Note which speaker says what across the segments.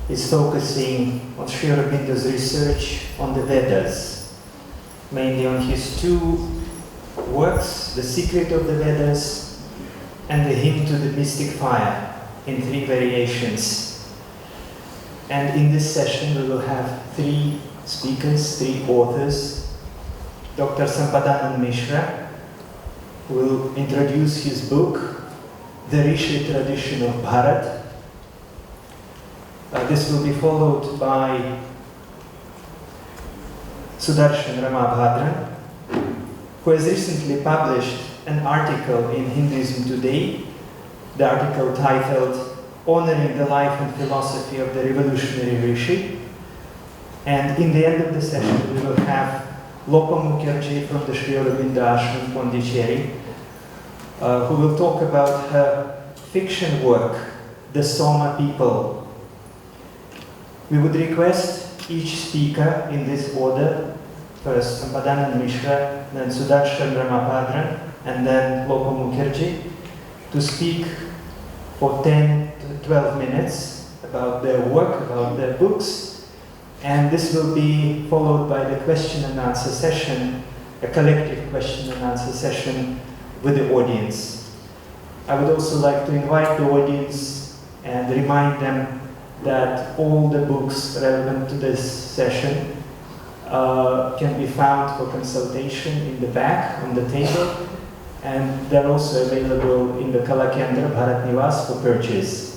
Speaker 1: is focusing on Sri Aurobindo's research on the Vedas, mainly on his two works, The Secrete of the Vedas and The Hymn to the Mystic Fire, in three variations. And in this session we will have three speakers, three authors. Dr. Sampadanand Mishra will introduce his book, The Rishi Tradition of Bharat. This will be followed by Sudarshan Ramabhadran, who has recently published an article in Hinduism Today, the article titled Honoring the Life and Philosophy of the Revolutionary Rishi. And in the end of the session we will have Lopa Mukherjee from the Sri Aurobindo Ashram, Pondicherry, who will talk about her fiction work, The Soma People. We would request each speaker in this order, first Sampadanand Mishra, then Sudarshan Ramabhadran, and then Lopa Mukherjee, to speak for 10 to 12 minutes about their work, about their books, and this will be followed by the question and answer session, a collective question and answer session with the audience. I would also like to invite the audience and remind them that all the books relevant to this session can be found for consultation in the back on the table, and they're also available in the Kala Kendra Bharat Nivas for purchase.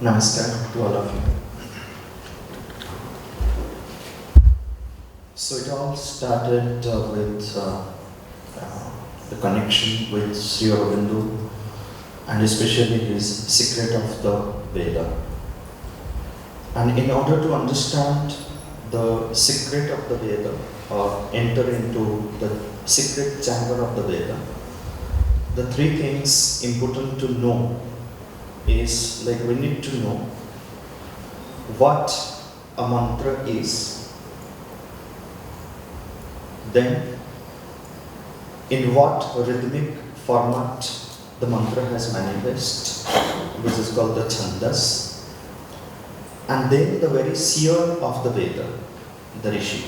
Speaker 2: Namaskar to all of you. So it all started with the connection with Sri Aurobindo and especially his Secrete of the Veda. And in order to understand the secret of the Veda or enter into the secret chamber of the Veda, the three things important to know is, like, we need to know what a mantra is. Then, in what rhythmic format the mantra has manifest, which is called the chandas. And then the very seer of the Veda, the Rishi.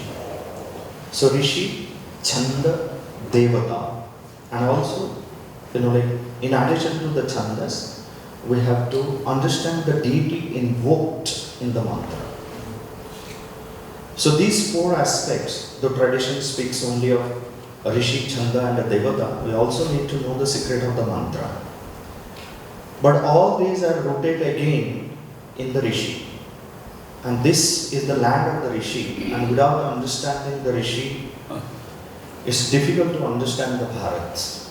Speaker 2: So Rishi, Chanda, Devata. And also, like, in addition to the chandas, we have to understand the deity invoked in the mantra. So these four aspects, the tradition speaks only of a Rishi, Chanda and a Devata. We also need to know the secret of the mantra. But all these are rooted again in the Rishi. And this is the land of the Rishi. And without understanding the Rishi, it's difficult to understand the Bharat.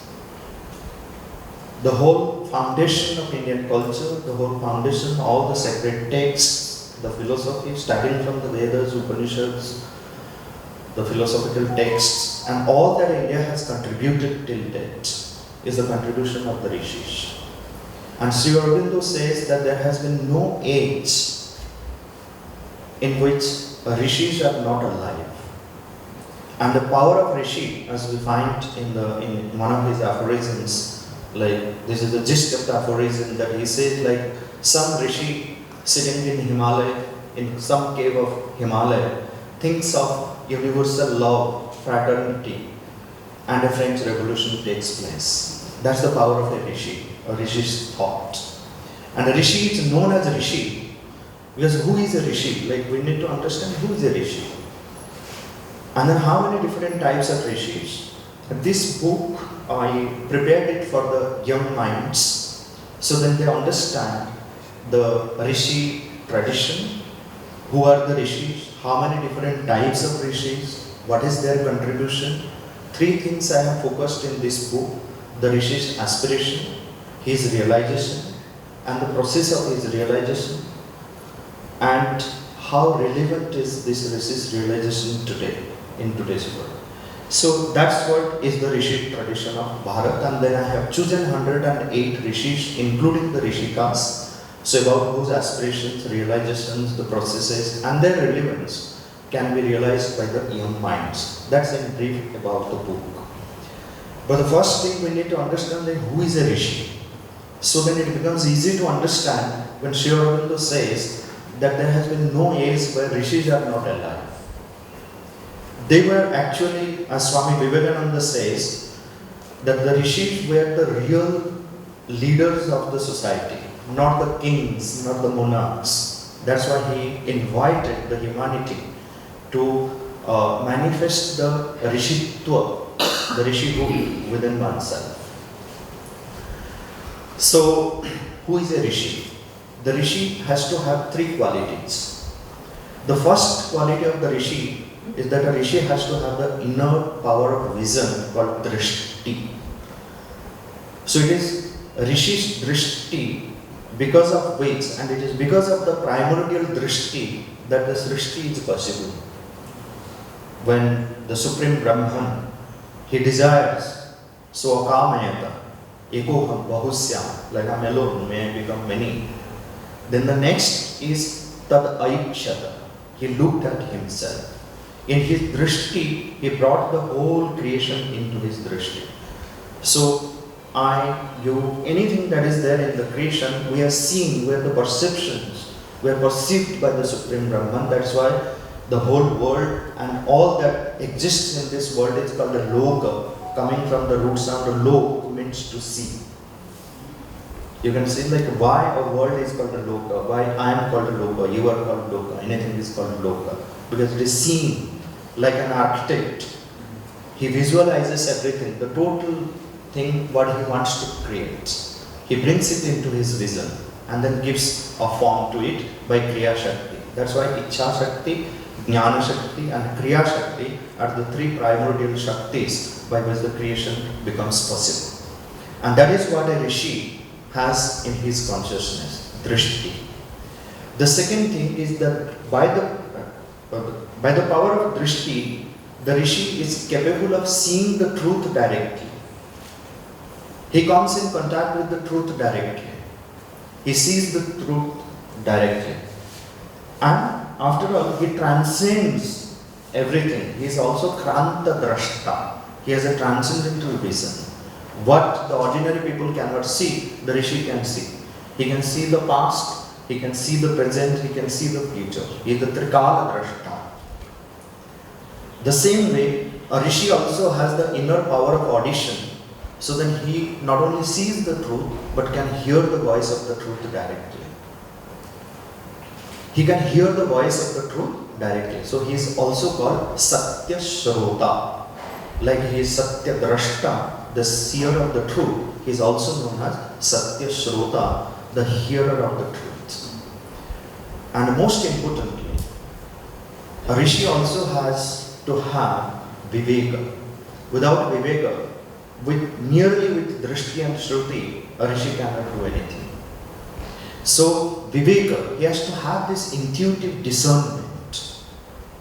Speaker 2: The whole foundation of Indian culture, the whole foundation, all the sacred texts, the philosophy, starting from the Vedas, Upanishads, the philosophical texts, and all that India has contributed till date is the contribution of the Rishis. And Sri Aurobindo says that there has been no age in which Rishis are not alive. And the power of Rishi, as we find in one of his aphorisms, like, this is the gist of the aphorism, that he says, like, some Rishi sitting in Himalaya, in some cave of Himalaya, thinks of universal love, fraternity, and a French Revolution takes place. That's the power of a Rishi's thought. And a Rishi is known as a Rishi, because who is a Rishi? Like, we need to understand who is a Rishi. And then how many different types of Rishis. This book, I prepared it for the young minds, so then they understand the Rishi tradition, who are the Rishis, how many different types of Rishis, what is their contribution. Three things I have focused in this book: the Rishi's aspiration, his realization, and the process of his realization, and how relevant is this Rishi's realization today, in today's world. So that's what is the Rishi tradition of Bharat, and then I have chosen 108 Rishis, including the Rishikas, so about whose aspirations, realizations, the processes, and their relevance can be realized by the young minds. That's in brief about the book. But the first thing we need to understand is who is a Rishi. So then it becomes easy to understand when Sri Aurobindo says that there has been no age where Rishis are not alive. They were actually, as Swami Vivekananda says, that the Rishis were the real leaders of the society, not the kings, not the monarchs. That's why he invited the humanity to manifest the Rishitva, the Rishi within oneself. So, who is a Rishi? The Rishi has to have three qualities. The first quality of the Rishi is that a Rishi has to have the inner power of vision called Drishti. So it is Rishi's Drishti because of which, and it is because of the primordial Drishti that the Srishti is possible. When the Supreme Brahman, he desires, so akamayata, ekoham bahusyam, like I'm alone, may I become many. Then the next is tad aikshata, he looked at himself. In his drishti, he brought the whole creation into his drishti. So, I, you, anything that is there in the creation, we are seeing, we are the perceptions, we are perceived by the Supreme Brahman. That's why the whole world and all that exists in this world is called a loka, coming from the root sound lok, means to see. You can see like why a world is called a loka, why I am called a loka, you are called loka, anything is called loka. Because it is seen like an architect. He visualizes everything, the total thing what he wants to create. He brings it into his vision and then gives a form to it by Kriya Shakti. That's why Ichha Shakti, Jnana Shakti and Kriya Shakti are the three primordial Shaktis by which the creation becomes possible. And that is what a Rishi has in his consciousness, Drishti. The second thing is that by the power of Drishti, the Rishi is capable of seeing the truth directly. He comes in contact with the truth directly. He sees the truth directly. And after all, he transcends everything. He is also Kranta Drashta. He has a transcendental vision. What the ordinary people cannot see, the Rishi can see. He can see the past, he can see the present, he can see the future. He is the Trikala Drashta. The same way, a Rishi also has the inner power of audition. So then he not only sees the truth, but can hear the voice of the truth directly. He can hear the voice of the truth directly. So he is also called Satya Shrota. Like he is Satya Drashta, the seer of the truth. He is also known as Satya Shrota, the hearer of the truth. And most importantly, a Rishi also has to have Viveka. Without Viveka, merely with Drishti and Shruti, a Rishi cannot do anything. So, Viveka, he has to have this intuitive discernment,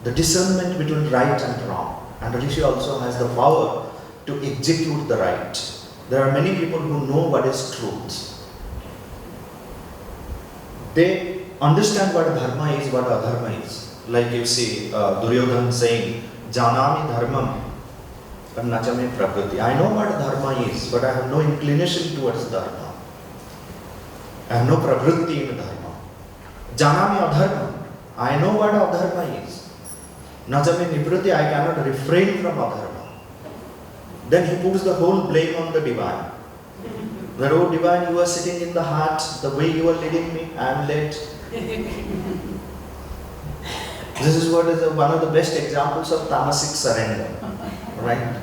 Speaker 2: the discernment between right and wrong. And a Rishi also has the power to execute the right. There are many people who know what is truth. They understand what dharma is, what adharma is. Like you see Duryodhana saying, Janami dharmam nachame prakriti. I know what dharma is, but I have no inclination towards dharma. I have no prakriti in dharma. Janami adharma. I know what adharma is. Nachame nivriti. I cannot refrain from adharma. Then he puts the whole blame on the divine. That, oh divine, you are sitting in the heart, the way you are leading me, I am led. This is what is one of the best examples of tamasic surrender. Right?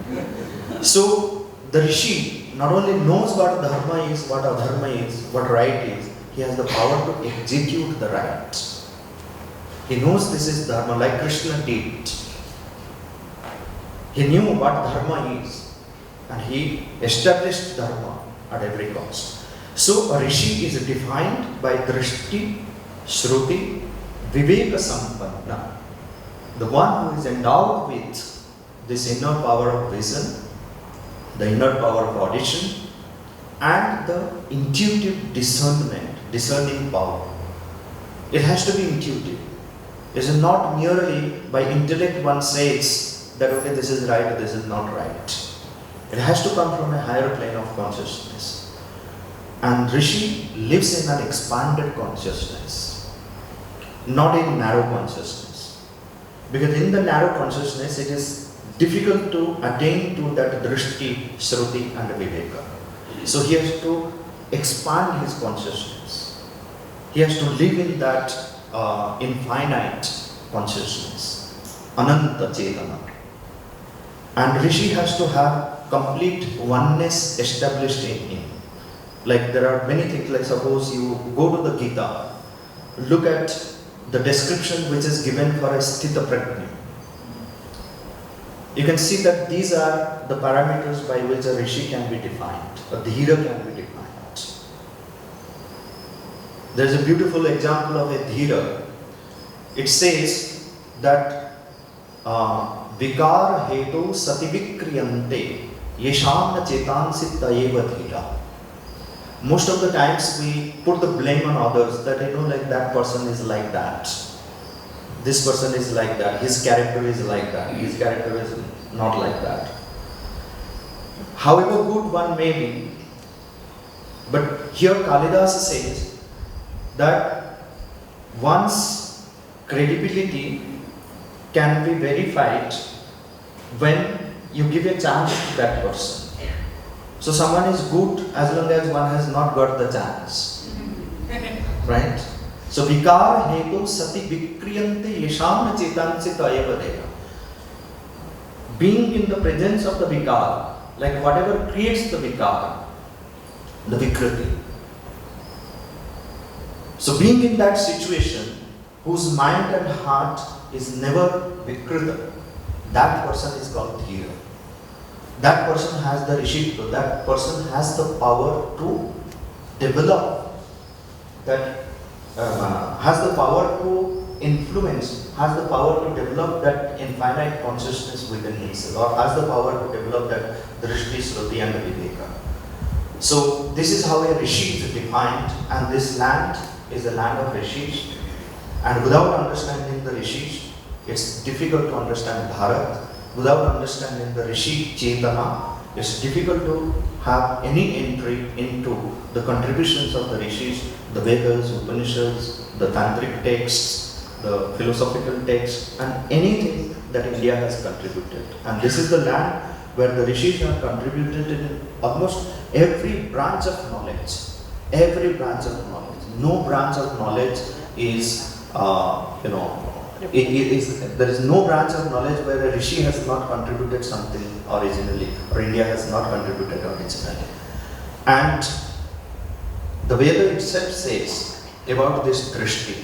Speaker 2: So, the Rishi not only knows what dharma is, what adharma is, what right is, he has the power to execute the right. He knows this is dharma, like Krishna did. He knew what dharma is, and he established dharma at every cost. So, a Rishi is defined by Drishti, Shruti, Viveka Sampanna, the one who is endowed with this inner power of vision, the inner power of audition, and the intuitive discernment, discerning power. It has to be intuitive. It is not merely by intellect one says that okay, this is right, this is not right. It has to come from a higher plane of consciousness. And Rishi lives in an expanded consciousness, not in narrow consciousness. Because in the narrow consciousness, it is difficult to attain to that drishti, shruti and viveka. So he has to expand his consciousness. He has to live in that infinite consciousness, ananta chetana. And Rishi has to have complete oneness established in him. Like there are many things, like suppose you go to the Gita, look at the description which is given for a sthita prajna. You can see that these are the parameters by which a Rishi can be defined, a dhira can be defined. There is a beautiful example of a dhira. It says that vikar hetu sati vikriyante yesham na chetansi tayeva dhira. Most of the times we put the blame on others that like that person is like that. This person is like that. His character is like that. His character is not like that. However good one may be, but here Kalidas says that one's credibility can be verified when you give a chance to that person. So someone is good as long as one has not got the chance. Right? So vikar hetu sati vikriyante yesham chetansi tayavadeva. Being in the presence of the vikar, like whatever creates the vikar, the vikriti. So being in that situation, whose mind and heart is never vikrita, that person is called dhira. That person has the rishitva, that person has the power to develop, that has the power to influence, has the power to develop that infinite consciousness within himself, or has the power to develop that drishti, shruti and viveka. So this is how a rishi is defined, and this land is the land of rishis. And without understanding the rishis, it's difficult to understand Bharat. Without understanding the Rishi Chetana, it's difficult to have any entry into the contributions of the Rishis, the Vedas, Upanishads, the Tantric texts, the philosophical texts, and anything that India has contributed. And this is the land where the Rishis have contributed in almost every branch of knowledge. Every branch of knowledge. No branch of knowledge is, there is no branch of knowledge where a Rishi has not contributed something originally, or India has not contributed originally. And the Veda itself says about this drishti,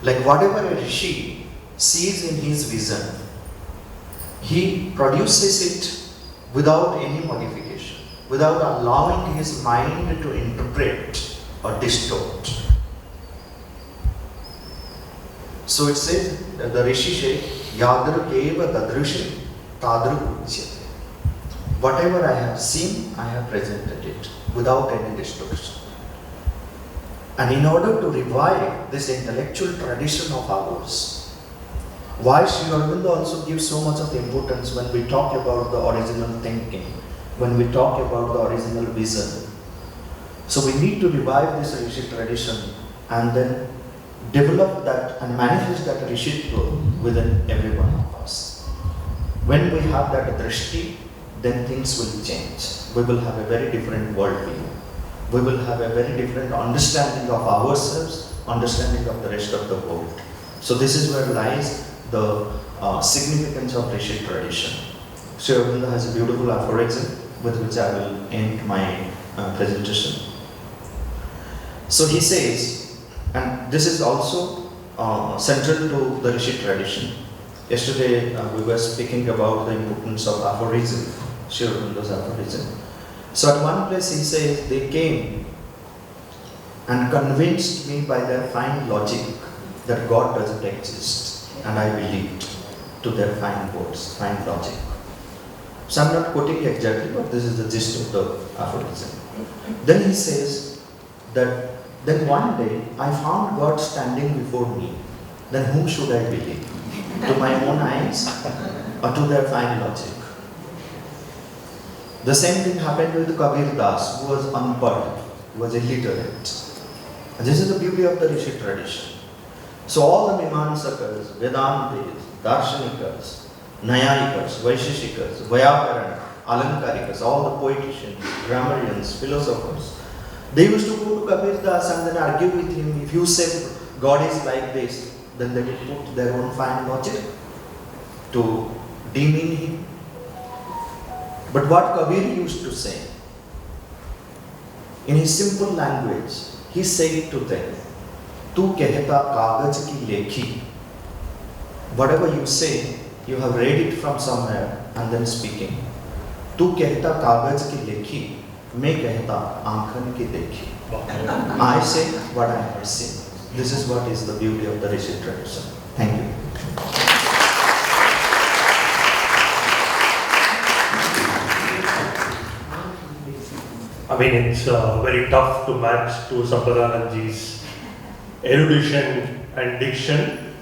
Speaker 2: like whatever a Rishi sees in his vision, he produces it without any modification, without allowing his mind to interpret or distort. So it says that the Rishi said, Yadru eva dadrushi tadru uchyate. Whatever I have seen, I have presented it without any distortion. And in order to revive this intellectual tradition of ours, why Sri Aurobindo also gives so much of importance when we talk about the original thinking, when we talk about the original vision. So we need to revive this Rishi tradition and then develop that and manifest that Rishitva within every one of us. When we have that drishti, then things will change. We will have a very different worldview. We will have a very different understanding of ourselves, understanding of the rest of the world. So this is where lies the significance of Rishi tradition. Sri Aurobindo has a beautiful aphorism with which I will end my presentation. So he says, and this is also central to the Rishi tradition. Yesterday we were speaking about the importance of aphorism, Sri Aurobindo's aphorism. So at one place he says, they came and convinced me by their fine logic that God doesn't exist, and I believed to their fine words, fine logic. So I'm not quoting exactly, but this is the gist of the aphorism. Then he says that then one day I found God standing before me then whom should I believe? To my own eyes or to their fine logic? The same thing happened with Kabir Das, who was unpad, who was illiterate. And this is the beauty of the Rishi tradition. So all the Mimamsakas, Vedantis, Darshanikas, Nyayikas, Vaisheshikas, Vyakarana, Alankarikas, all the poeticians, grammarians, philosophers, they used to go to Kabir Das and then argue with him. If you say God is like this, then they would put their own fine logic to demean him. But what Kabir used to say, in his simple language, he said to them, "Tu kehta kagaj ki lekhi." Whatever you say, you have read it from somewhere and then speaking. "Tu kehta kagaj ki lekhi, main kehta aankhan ki dekhi." I say what I have seen. This is what is the beauty of the Rishi tradition. Thank you.
Speaker 3: I mean, it's very tough to match to Sampadanandji's erudition and diction.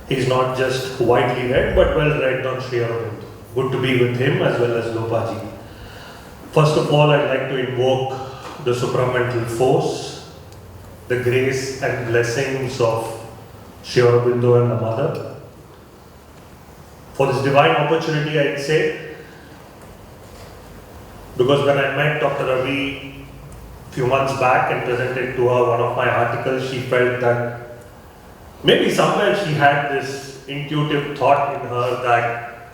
Speaker 3: He's not just widely read, but well read on Sri Aurobindo. Good to be with him as well as Lopaji. First of all, I'd like to invoke the supramental force, the grace and blessings of Sri Aurobindo and the Mother. For this divine opportunity, I'd say, because when I met Dr. Ravi a few months back and presented to her one of my articles, she felt that maybe somewhere she had this intuitive thought in her that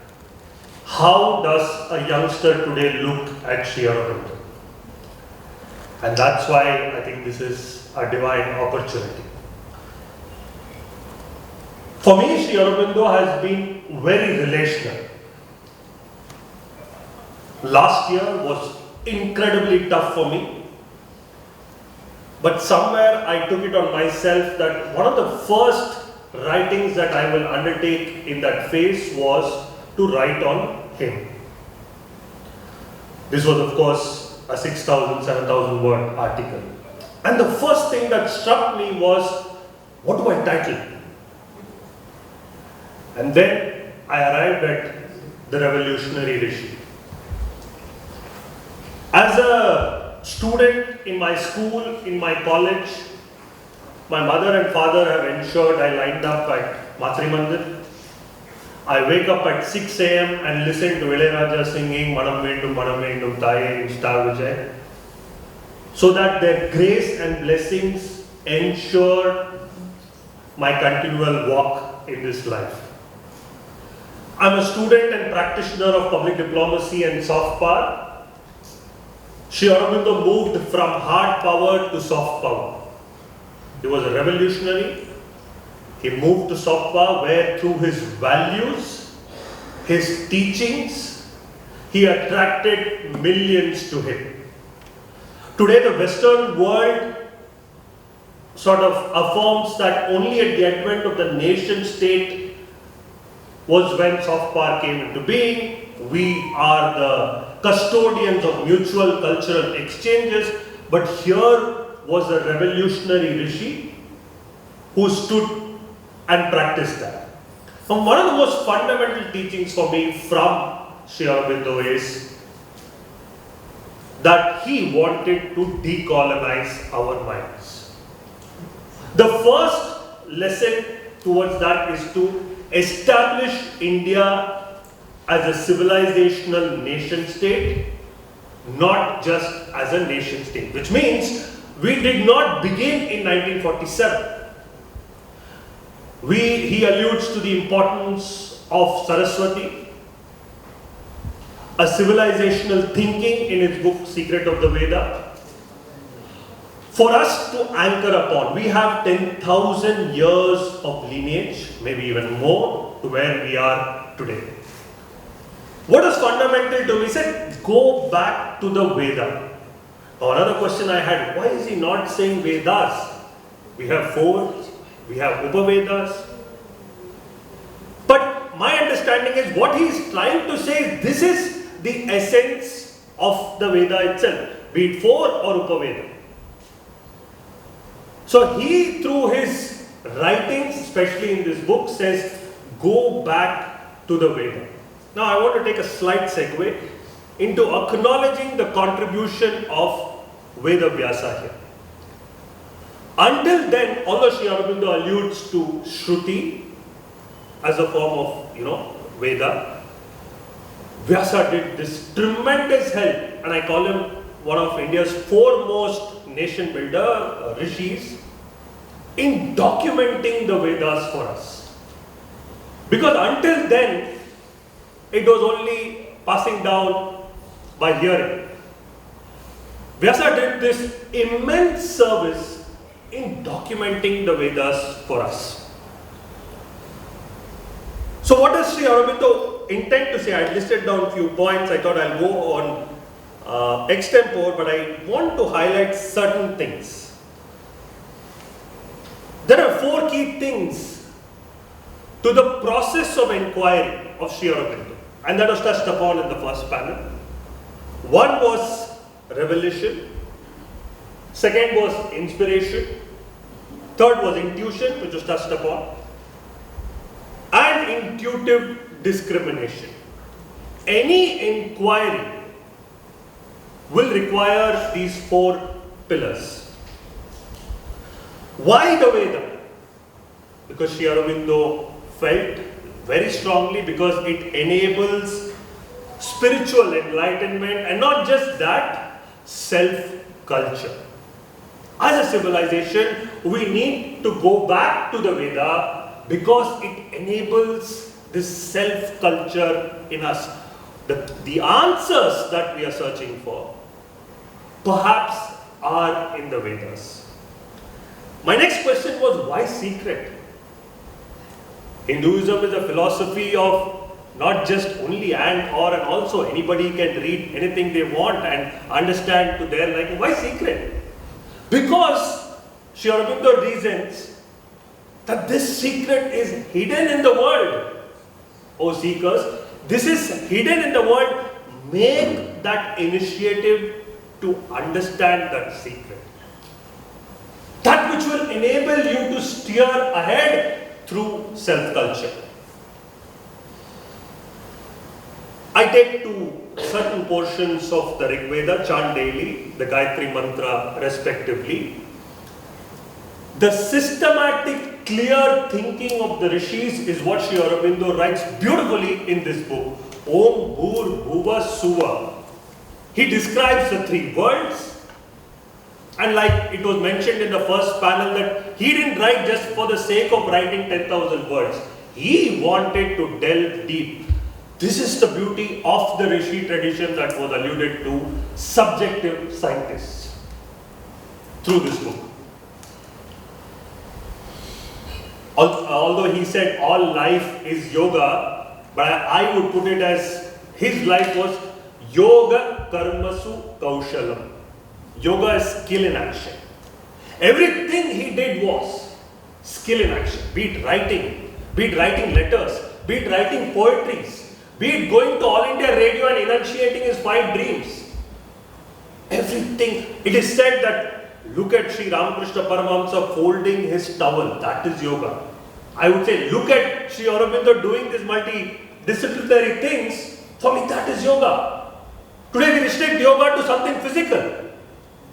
Speaker 3: how does a youngster today look at Sri Aurobindo? And that's why I think this is a divine opportunity. For me, Sri Aurobindo has been very relational. Last year was incredibly tough for me, but somewhere I took it on myself that one of the first writings that I will undertake in that phase was to write on him. This was, of course, a 6,000, 7,000 word article. And the first thing that struck me was, what do I title it? And then I arrived at the revolutionary Rishi. As a student in my school, in my college, my mother and father have ensured I lined up at Matri Mandir. I wake up at 6 a.m. and listen to Ilayaraja singing Manam Vendum Taye in Star Vijay, so that their grace and blessings ensure my continual walk in this life. I'm a student and practitioner of public diplomacy and soft power. Sri Aurobindo moved from hard power to soft power. He was a revolutionary. He moved to soft power where through his values, his teachings, he attracted millions to him. Today the Western world sort of affirms that only at the advent of the nation state was when soft power came into being. We are the custodians of mutual cultural exchanges, but here was a revolutionary Rishi who stood and practiced that. And one of the most fundamental teachings for me from Sri Aurobindo is that he wanted to decolonize our minds. The first lesson towards that is to establish India as a civilizational nation state, not just as a nation state, which means we did not begin in 1947. He alludes to the importance of Saraswati, a civilizational thinking in his book Secrete of the Vedas. For us to anchor upon, we have 10,000 years of lineage, maybe even more, to where we are today. What is fundamental to me? He said, go back to the Veda. Now, another question I had, why is he not saying Vedas? We have 4, we have Upavedas. But my understanding is what he is trying to say is this is the essence of the Veda itself, be it 4 or Upaveda. So he, through his writings, especially in this book, says go back to the Veda. Now I want to take a slight segue into acknowledging the contribution of Veda Vyasa here. Until then, although Sri Aurobindo alludes to Shruti as a form of, Veda, Vyasa did this tremendous help, and I call him one of India's foremost nation builder, Rishis, in documenting the Vedas for us. Because until then, it was only passing down by hearing. Vyasa did this immense service in documenting the Vedas for us. So what does Sri Aurobindo intend to say? I listed down a few points. I thought I'll go on extempore, but I want to highlight certain things. There are 4 key things to the process of inquiry of Sri Aurobindo, and that was touched upon in the first panel. One was revelation, second was inspiration, third was intuition, which was touched upon, and intuitive discrimination. Any inquiry will require these 4 pillars. Why the Veda? Because Sri Aurobindo felt very strongly because it enables spiritual enlightenment, and not just that, self-culture. As a civilization, we need to go back to the Veda because it enables this self-culture in us. The answers that we are searching for perhaps are in the Vedas. My next question was, why secret? Hinduism is a philosophy of not just only and also anybody can read anything they want and understand to their liking. Why secret? Because Sri Aurobindo reasons that this secret is hidden in the world. O seekers, this is hidden in the world. Make that initiative to understand that secret. That which will enable you to steer ahead through self-culture. I take to certain portions of the Rig Veda, chant daily, the Gayatri Mantra respectively. The systematic, clear thinking of the Rishis is what Sri Aurobindo writes beautifully in this book, Om Bhur Bhuva Suva. He describes the 3 worlds, and like it was mentioned in the first panel that he didn't write just for the sake of writing 10,000 words. He wanted to delve deep. This is the beauty of the Rishi tradition that was alluded to, subjective scientists, through this book. Although he said all life is yoga, but I would put it as his life was yoga karmasu kaushalam. Yoga is skill in action. Everything he did was skill in action. Be it writing letters, be it writing poetries, be it going to All India Radio and enunciating his 5 dreams. Everything. It is said that look at Sri Ramakrishna Paramahamsa folding his towel. That is yoga. I would say look at Sri Aurobindo doing these multidisciplinary things. For me, that is yoga. Today we restrict yoga to something physical.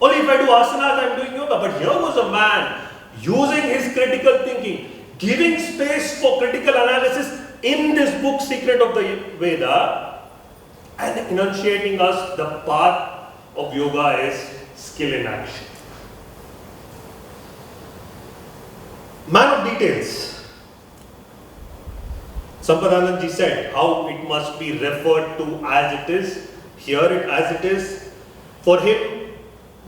Speaker 3: Only if I do asanas, I am doing yoga. But here was a man using his critical thinking, giving space for critical analysis in this book, Secret of the Veda, and enunciating us the path of yoga is skill in action. Man of details. Sampadanandji said how it must be referred to as it is, hear it as it is. For him,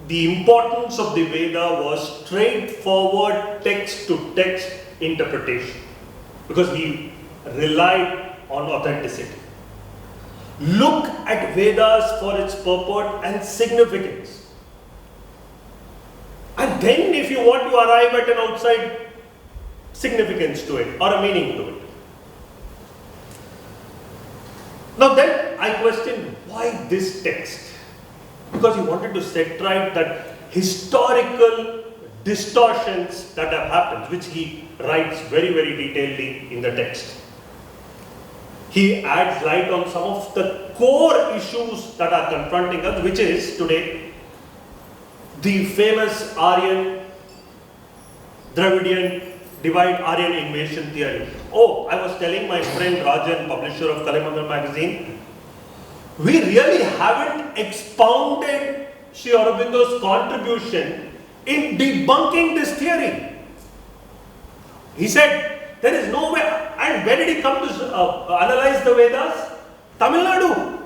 Speaker 3: the importance of the Veda was straightforward text-to-text interpretation, because he relied on authenticity. Look at Vedas for its purport and significance. And then if you want to arrive at an outside significance to it or a meaning to it. Now then I question, why this text? Because he wanted to set right that historical distortions that have happened, which he writes very, very detailedly in the text. He adds light on some of the core issues that are confronting us, which is today the famous Aryan, Dravidian divide, Aryan invasion theory. Oh, I was telling my friend Rajan, publisher of Kalimangal magazine, we really haven't expounded Sri Aurobindo's contribution in debunking this theory. He said, there is no way, and where did he come to analyze the Vedas? Tamil Nadu.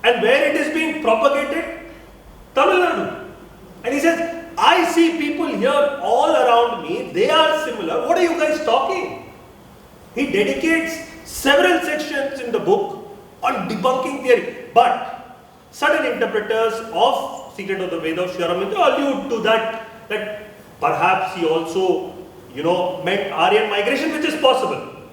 Speaker 3: And where it is being propagated? Tamil Nadu. And he says, I see people here all around me, they are similar. What are you guys talking? He dedicates several sections in the book on debunking theory. But certain interpreters of Secret of the Vedas, Sri Aurobindo, allude to that perhaps he also, meant Aryan migration, which is possible.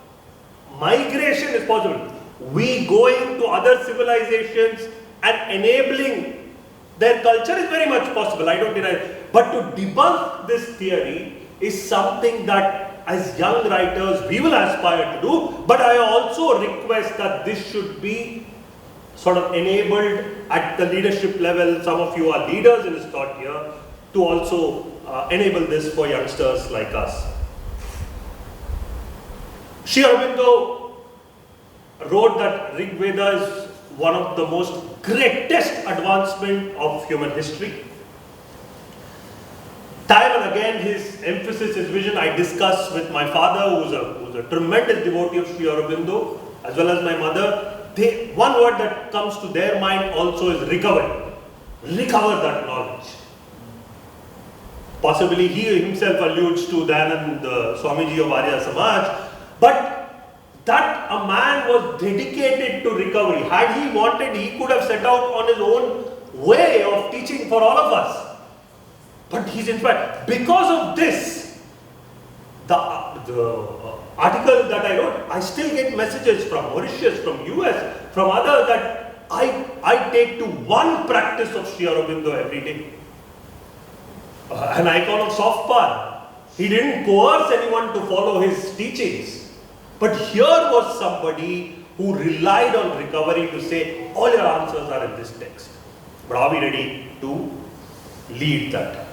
Speaker 3: Migration is possible. We going to other civilizations and enabling their culture is very much possible, I don't deny it. But to debunk this theory is something that as young writers we will aspire to do, but I also request that this should be sort of enabled at the leadership level. Some of you are leaders in this thought here, to also enable this for youngsters like us. Sri Aurobindo wrote that Rig Veda is one of the most greatest advancement of human history. Time and again, his emphasis, his vision, I discuss with my father, who's a tremendous devotee of Sri Aurobindo, as well as my mother. One word that comes to their mind also is recovery. Recover that knowledge. Possibly he himself alludes to Dayanand Swamiji of Arya Samaj, but that a man was dedicated to recovery. Had he wanted, he could have set out on his own way of teaching for all of us. But he's inspired. Because of this, the article that I wrote, I still get messages from Mauritius, from US, from others that I take to one practice of Sri Aurobindo every day. An icon of soft power. He didn't coerce anyone to follow his teachings. But here was somebody who relied on recovery to say, all your answers are in this text. But are we ready to lead that?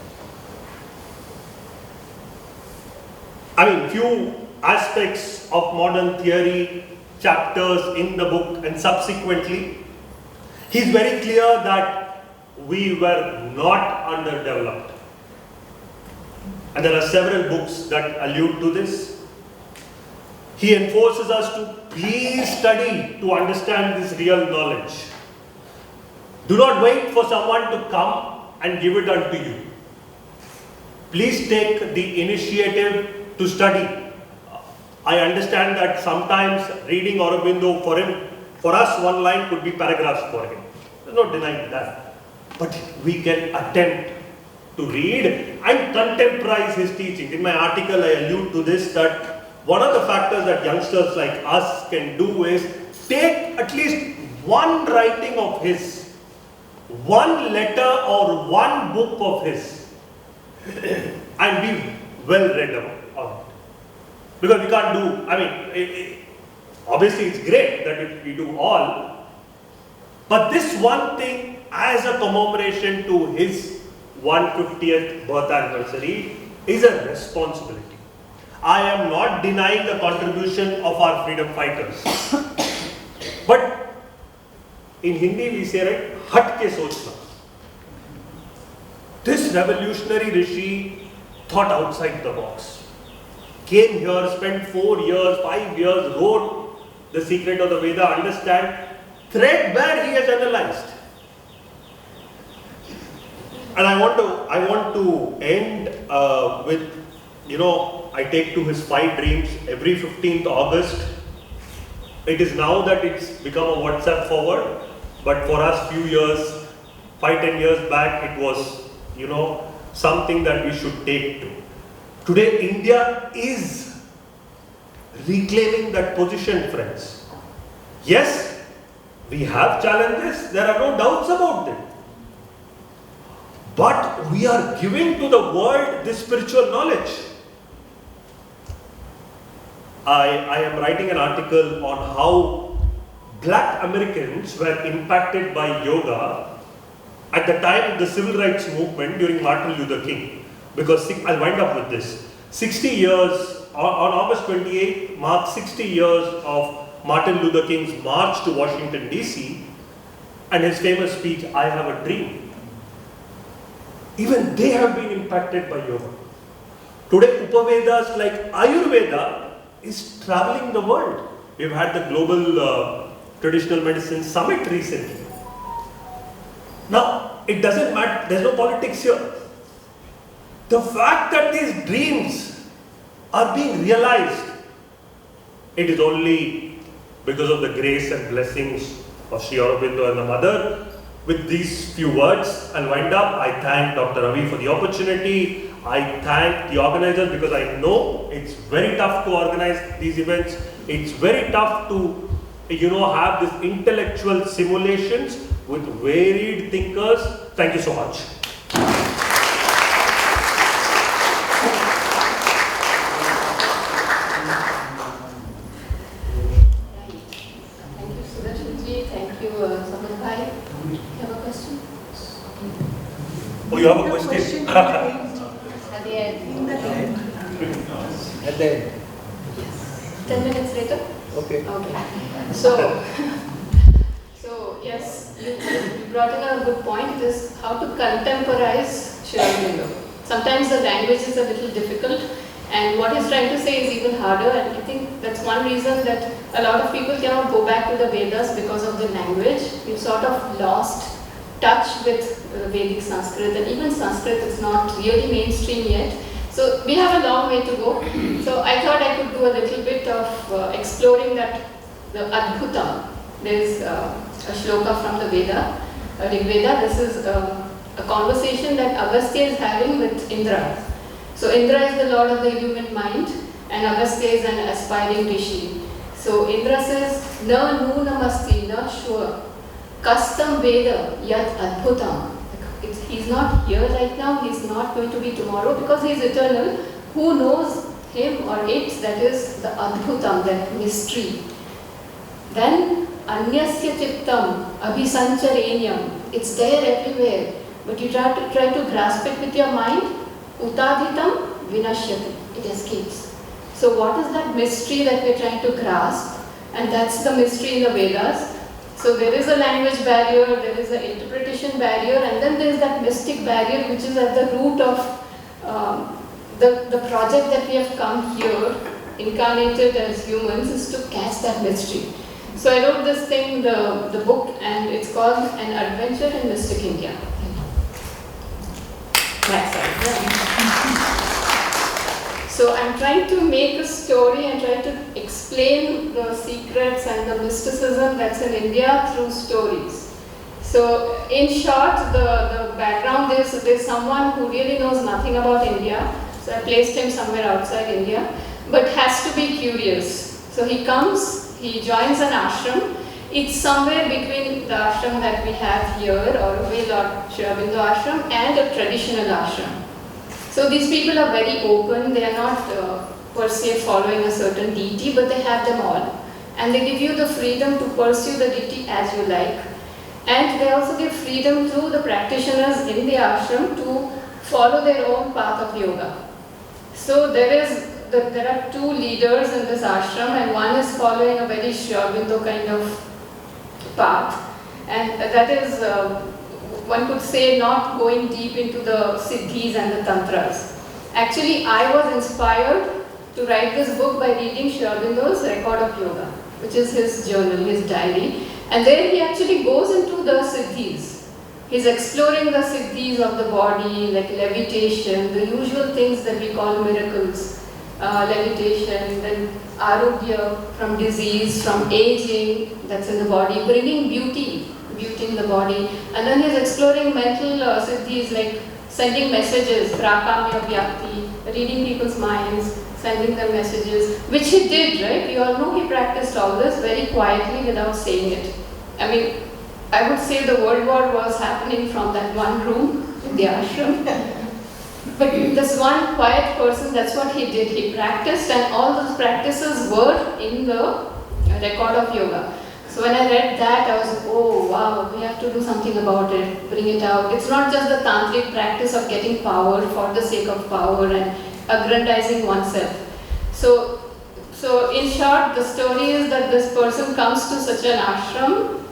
Speaker 3: I mean, few aspects of modern theory, chapters in the book and subsequently, he's very clear that we were not underdeveloped. And there are several books that allude to this. He enforces us to please study to understand this real knowledge. Do not wait for someone to come and give it unto you. Please take the initiative to study. I understand that sometimes reading Aurobindo for us one line could be paragraphs for him. There's no denying that. But we can attempt to read and contemporize his teaching. In my article I allude to this, that one of the factors that youngsters like us can do is take at least one writing of his, one letter or one book of his and be well read on it. Because we can't do, obviously it's great that if we do all, but this one thing as a commemoration to his 150th birth anniversary is a responsibility. I am not denying the contribution of our freedom fighters. But in Hindi we say, right, hat ke sochna. This revolutionary Rishi thought outside the box. Came here, spent 4 years, 5 years, wrote the Secret of the Veda, understand, threadbare he has analyzed. And I want to end with, I take to his 5 dreams every 15th August. It is now that it's become a WhatsApp forward, but for us few years, 5-10 years back, it was, something that we should take to. Today, India is reclaiming that position, friends. Yes, we have challenges, there are no doubts about it. But we are giving to the world this spiritual knowledge. I am writing an article on how black Americans were impacted by yoga at the time of the civil rights movement during Martin Luther King. Because I'll wind up with this. 60 years, on August 28th, marks 60 years of Martin Luther King's march to Washington DC and his famous speech, I have a dream. Even they have been impacted by yoga. Today, Upavedas like Ayurveda is traveling the world. We've had the Global Traditional Medicine Summit recently. Now, it doesn't matter, there's no politics here. The fact that these dreams are being realized, it is only because of the grace and blessings of Sri Aurobindo and the Mother. With these few words, I'll wind up. I thank Dr. Ravi for the opportunity. I thank the organizers because I know it's very tough to organize these events. It's very tough to, have these intellectual simulations with varied thinkers. Thank you so much. Oh, you have a question?
Speaker 4: At the end.
Speaker 5: At the end.
Speaker 4: 10 minutes later?
Speaker 5: Okay.
Speaker 4: Okay. So yes, you brought in a good point. It is how to contemporize Sri Aurobindo. Sometimes the language is a little difficult, and what he's trying to say is even harder, and I think that's one reason that a lot of people cannot go back to the Vedas because of the language. We've sort of lost touch with Vedic Sanskrit, and even Sanskrit is not really mainstream yet. So we have a long way to go. So I thought I could do a little bit of exploring that, the Adbhutam. There is a shloka from the Veda, Rig Veda. This is a conversation that Agastya is having with Indra. So Indra is the lord of the human mind, and Agastya is an aspiring rishi. So Indra says, Na nunamasti, na shua, kastam veda yat adbhutam. He's not here right now, he's not going to be tomorrow because he's eternal. Who knows him or it? That is the adbhutam, that mystery. Then anyasya chittam abhisancharenyam. It's there everywhere, but you try to grasp it with your mind. Utadhitam vinashyati. It escapes. So what is that mystery that we're trying to grasp? And that's the mystery in the Vedas. So there is a language barrier, there is an interpretation barrier, and then there is that mystic barrier which is at the root of the project that we have come here, incarnated as humans, is to catch that mystery. So I wrote this thing, the book, and it's called An Adventure in Mystic India. Next slide. So I'm trying to make a story and try to explain the secrets and the mysticism that's in India through stories. So in short, the background is there's someone who really knows nothing about India. So I placed him somewhere outside India, but has to be curious. So he comes, he joins an ashram. It's somewhere between the ashram that we have here, Auroville or Sri Aurobindo ashram, and a traditional ashram. So these people are very open, they are not per se following a certain deity, but they have them all. And they give you the freedom to pursue the deity as you like. And they also give freedom to the practitioners in the ashram to follow their own path of yoga. So there are two leaders in this ashram, and one is following a very Sri Aurobindo kind of path. And that is one could say not going deep into the siddhis and the tantras. Actually, I was inspired to write this book by reading Sri Aurobindo's Record of Yoga, which is his journal, his diary. And there he actually goes into the siddhis. He's exploring the siddhis of the body, like levitation, the usual things that we call miracles. Levitation, then arogya, from disease, from aging, that's in the body, bringing beauty in the body. And then he's exploring mental siddhis like sending messages, prakamya vyakti, reading people's minds, sending them messages, which he did, right? You all know he practiced all this very quietly without saying it. I mean, I would say the World War was happening from that one room in the ashram. But this one quiet person, that's what he did. He practiced, and all those practices were in the record of yoga. So when I read that, I was like, oh wow, we have to do something about it, bring it out. It's not just the tantric practice of getting power for the sake of power and aggrandizing oneself. So in short, the story is that this person comes to such an ashram.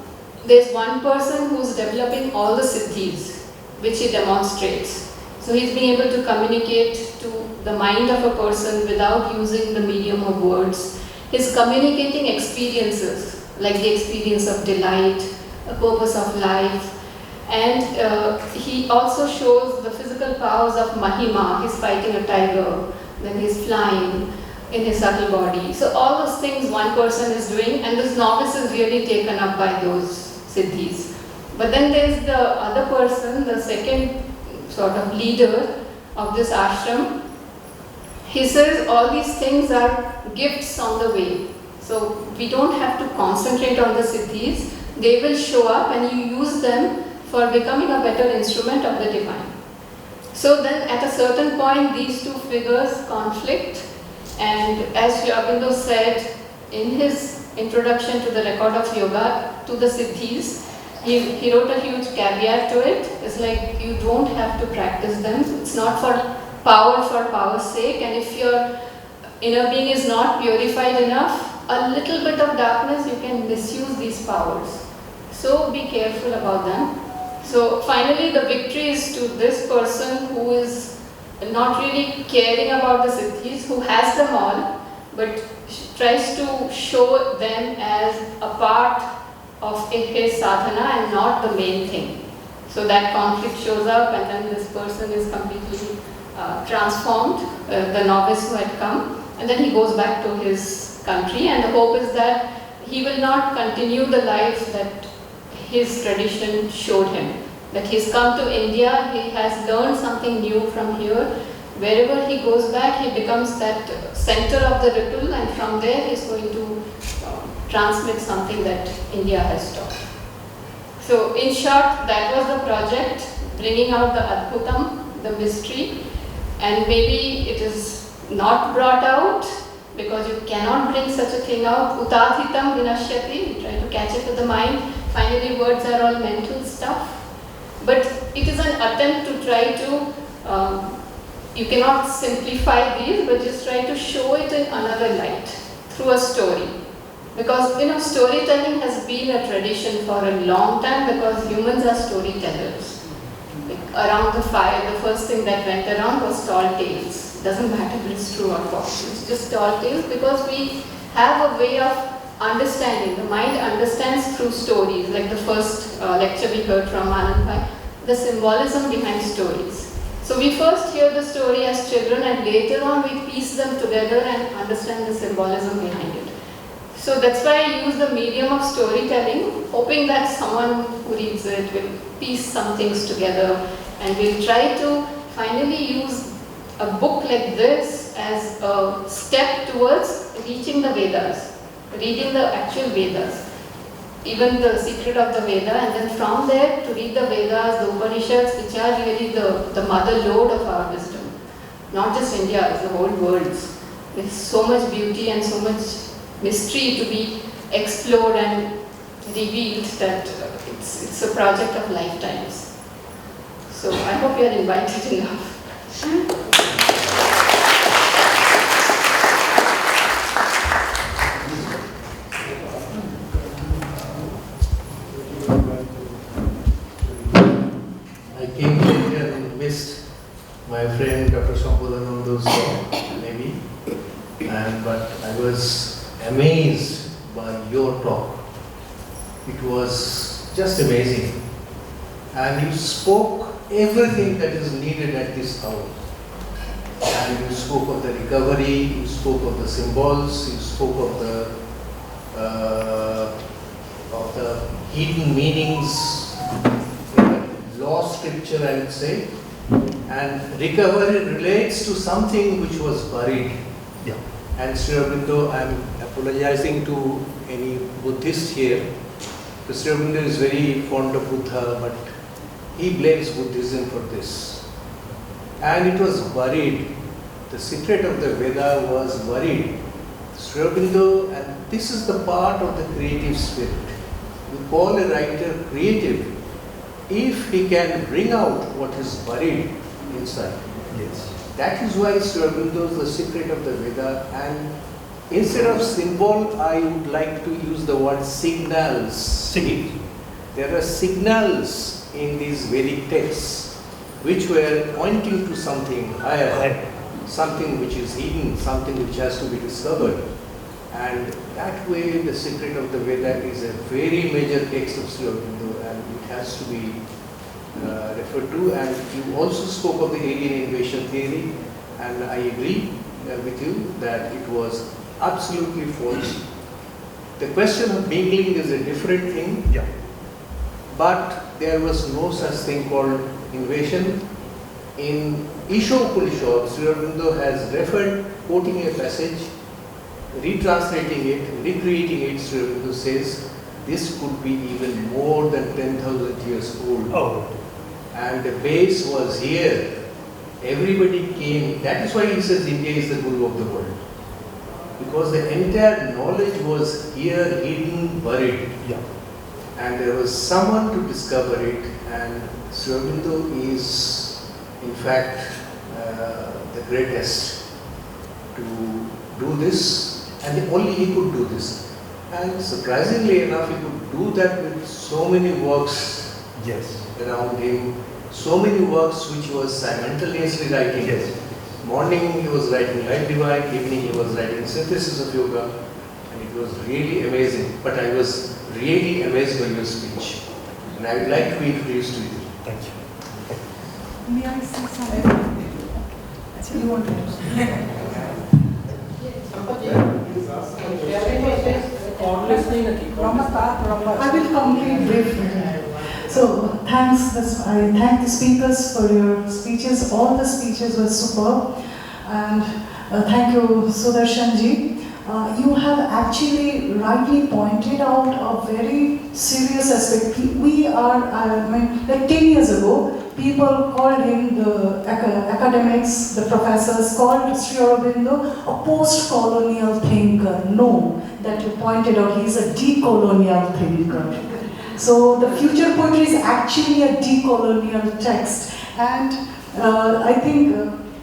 Speaker 4: There's one person who's developing all the siddhis, which he demonstrates. So he's being able to communicate to the mind of a person without using the medium of words. He's communicating experiences, like the experience of delight, a purpose of life. And he also shows the physical powers of Mahima. He's fighting a tiger, then he's flying in his subtle body. So all those things one person is doing, and this novice is really taken up by those siddhis. But then there's the other person, the second sort of leader of this ashram. He says all these things are gifts on the way. So we don't have to concentrate on the siddhis. They will show up and you use them for becoming a better instrument of the divine. So then at a certain point these two figures conflict, and as Sri Aurobindo said in his introduction to the record of yoga, to the siddhis, he wrote a huge caveat to it. It's like you don't have to practice them. It's not for power's sake, and if your inner being is not purified enough, a little bit of darkness, you can misuse these powers. So be careful about them. So finally the victory is to this person who is not really caring about the siddhis, who has them all, but tries to show them as a part of his sadhana and not the main thing. So that conflict shows up, and then this person is completely transformed, the novice who had come, and then he goes back to his country, and the hope is that he will not continue the life that his tradition showed him. That he's come to India, he has learned something new from here. Wherever he goes back, he becomes that center of the ripple, and from there he's going to transmit something that India has taught. So in short, that was the project, bringing out the Adbhutam, the mystery, and maybe it is not brought out because you cannot bring such a thing out. Utadhitam vinashyati, you try to catch it with the mind. Finally, words are all mental stuff. But it is an attempt to try to, you cannot simplify these, but just try to show it in another light through a story. Because storytelling has been a tradition for a long time, because humans are storytellers. Like around the fire, the first thing that went around was tall tales. Doesn't matter if it's true or false. It's just tall tales because we have a way of understanding. The mind understands through stories, like the first lecture we heard from Anand Bhai, the symbolism behind stories. So we first hear the story as children, and later on we piece them together and understand the symbolism behind it. So that's why I use the medium of storytelling, hoping that someone who reads it will piece some things together, and will try to finally use a book like this as a step towards reaching the Vedas, reading the actual Vedas, even the secret of the Veda, and then from there to read the Vedas, the Upanishads, which are really the mother lode of our wisdom. Not just India, it's the whole world. There's so much beauty and so much mystery to be explored and revealed that it's a project of lifetimes. So I hope you are invited enough.
Speaker 5: I came here and missed my friend Dr. Sambodananda's talk, maybe, but I was amazed by your talk. It was just amazing, and you spoke everything that is needed at this hour. And you spoke of the recovery, you spoke of the symbols, you spoke of the hidden meanings, lost scripture, I would say. And recovery relates to something which was buried.
Speaker 1: Yeah.
Speaker 5: And Sri Aurobindo, I am apologizing to any Buddhist here. Sri Aurobindo is very fond of Buddha, but he blames Buddhism for this. And it was buried. The secret of the Veda was buried. Sri Aurobindo, and this is the part of the creative spirit. We call a writer creative if he can bring out what is buried inside.
Speaker 1: Yes.
Speaker 5: That is why Sri Aurobindo is the secret of the Veda, and instead of symbol, I would like to use the word signals. There are signals in these Vedic texts which were pointing to something higher, something which is hidden, something which has to be discovered. And that way the secret of the Veda is a very major text of Sri Aurobindo, and it has to be referred to. And you also spoke of the alien invasion theory, and I agree with you that it was absolutely false. The question of mingling is a different thing,
Speaker 1: Yeah.
Speaker 5: but there was no such thing called invasion. In Isho Upanishad, Sri Aurobindo has referred, quoting a passage, retranslating it, recreating it. Sri Aurobindo says this could be even more than 10,000 years old.
Speaker 1: Oh.
Speaker 5: And the base was here. Everybody came. That is why he says India is the guru of the world. Because the entire knowledge was here, hidden, buried.
Speaker 1: Yeah.
Speaker 5: And there was someone to discover it. And Sri Aurobindo is, in fact, the greatest to do this. And only he could do this. And surprisingly enough, he could do that with so many works
Speaker 1: Yes.
Speaker 5: around him, so many works which he was simultaneously writing.
Speaker 1: Yes.
Speaker 5: Morning he was writing Light Divine, evening he was writing Synthesis of Yoga, and it was really amazing. But I was really amazed by your speech, and I would like to be introduced to you.
Speaker 1: Thank you.
Speaker 6: May I say something? You want to? I will complete briefly. So I thank the speakers for your speeches. All the speeches were superb, and thank you, Sudarshanji. You have actually rightly pointed out a very serious aspect. We are, like 10 years ago, people called him, the academics, the professors called Sri Aurobindo a post-colonial thinker. No, that you pointed out, he is a decolonial thinker. So the future poetry is actually a decolonial text, and I think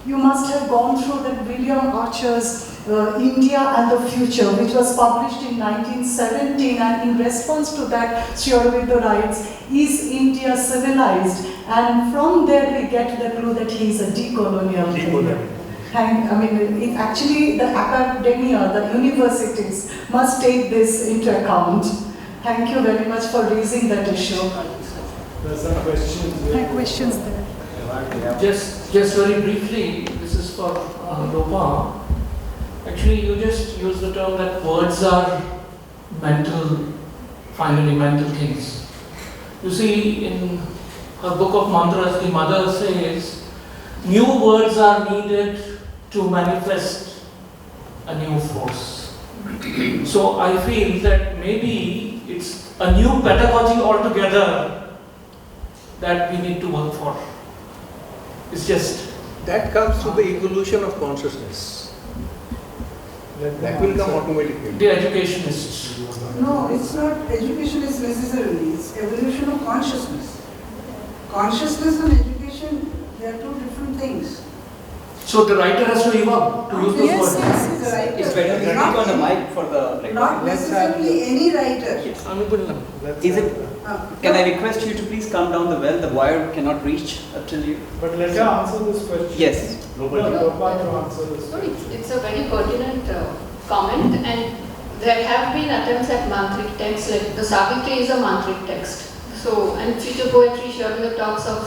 Speaker 6: you must have gone through that William Archer's India and the Future, which was published in 1917, and in response to that, Sri Aurobindo writes, "Is India civilized?" And from there we get the clue that he is a decolonial thinker. And actually the academia, the universities must take this into account. Thank you very much for raising that issue.
Speaker 7: There's some questions there.
Speaker 6: My questions there.
Speaker 8: Just very briefly, this is for Lopa. Actually, you just use the term that words are finally mental things. You see, in her book of mantras, the mother says, new words are needed to manifest a new force. So I feel that maybe it's a new pedagogy altogether that we need to work for. It's just
Speaker 5: That comes through the evolution of consciousness. That will come automatically.
Speaker 8: the educationists.
Speaker 6: No, it's not education is necessarily, it's evolution of consciousness. Consciousness and education, they are two different things.
Speaker 8: So the writer has to evolve to use those
Speaker 6: Yes,
Speaker 8: words.
Speaker 6: yes, the writer.
Speaker 9: It's better to
Speaker 6: Not-
Speaker 9: speak on the mic for the
Speaker 6: Not necessarily any writer.
Speaker 9: Is it? Can I request you to please come down the well? The wire cannot reach up till you.
Speaker 7: But let her answer this question.
Speaker 9: Yes.
Speaker 7: Lopa to answer this
Speaker 4: No,
Speaker 7: question.
Speaker 4: it's a very pertinent comment, and there have been attempts at mantric texts, like the Savitri is a mantric text. So, and future poetry surely talks of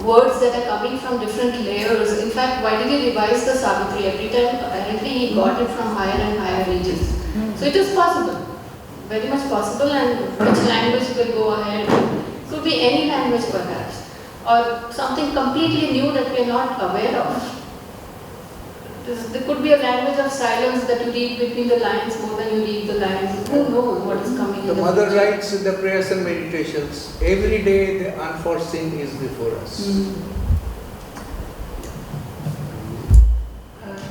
Speaker 4: words that are coming from different layers. In fact, why did he revise the Savitri? Every time, apparently, he got it from higher and higher regions. So it is possible, very much possible, and which language will go ahead? Could be any language perhaps, or something completely new that we are not aware of. It There could be a language of silence that you read between the lines more than you read the lines. Who knows what is coming
Speaker 5: The
Speaker 4: in the
Speaker 5: mother
Speaker 4: future.
Speaker 5: writes in the prayers and meditations, every day the unforeseen is before us.